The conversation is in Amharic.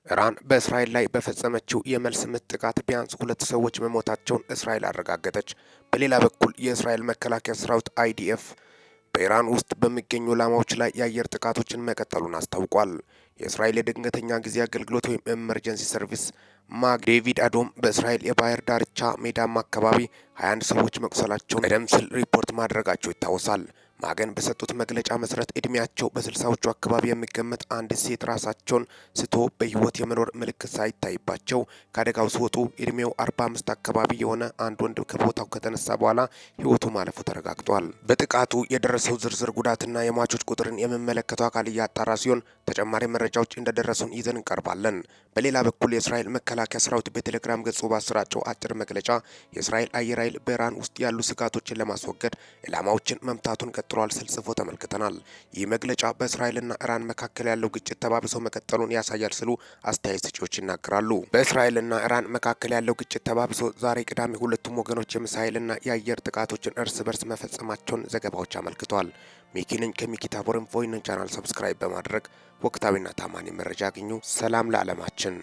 ኢራን በእስራኤል ላይ በፈጸመችው የመልስ ምት ጥቃት ቢያንስ 2 ሰዎች መሞታቸውን እስራኤል አረጋገጠች። በሌላ በኩል የእስራኤል መከላከያ ሰራዊት IDF በኢራን ውስጥ በሚገኙ ኢላማዎች ላይ የአየር ጥቃቶችን መቀጠሉን አስታውቋል። የእስራኤል የድንገተኛ ጊዜ አገልግሎት ወይም ኤመርጀንሲ ሰርቪስ ማግ ዴቪድ አዶም በእስራኤል የባህር ዳርቻ ሜዳማ አካባቢ 21 ሰዎች መቁሰላቸውን ቀደም ሲል ሪፖርት ማድረጋቸው ይታወሳል። ማገን በሰጡት መግለጫ መሰረት እድሜያቸው በ60ዎቹ አካባቢ የሚገመት አንድ ሴት ራሳቸውን ስቶ በህይወት የመኖር ምልክት ሳይታይባቸው ከአደጋው ሲወጡ እድሜው 45 አካባቢ የሆነ አንድ ወንድ ከቦታው ከተነሳ በኋላ ህይወቱ ማለፉ ተረጋግጧል። በጥቃቱ የደረሰው ዝርዝር ጉዳትና የሟቾች ቁጥርን የሚመለከተው አካል እያጣራ ሲሆን ተጨማሪ መረጃዎች እንደደረሱን ይዘን እንቀርባለን። በሌላ በኩል የእስራኤል መከላከያ ሰራዊት በቴሌግራም ገጹ ባሰራጨው አጭር መግለጫ የእስራኤል አየር ኃይል በኢራን ውስጥ ያሉ ስጋቶችን ለማስወገድ ኢላማዎችን መምታቱን ቀጥሏል ሲል ጽፎ ተመልክተናል። ይህ መግለጫ በእስራኤልና ኢራን መካከል ያለው ግጭት ተባብሶ መቀጠሉን ያሳያል ሲሉ አስተያየት ሰጪዎች ይናገራሉ። በእስራኤልና ኢራን መካከል ያለው ግጭት ተባብሶ ዛሬ ቅዳሜ ሁለቱም ወገኖች የሚሳኤልና የአየር ጥቃቶችን እርስ በርስ መፈጸማቸውን ዘገባዎች አመልክተዋል። ሚኪ ነኝ ከሚኪ ታቦር ኢንፎ። ይህንን ቻናል ሰብስክራይብ በማድረግ ወቅታዊና ታማኒ መረጃ አግኙ። ሰላም ለዓለማችን።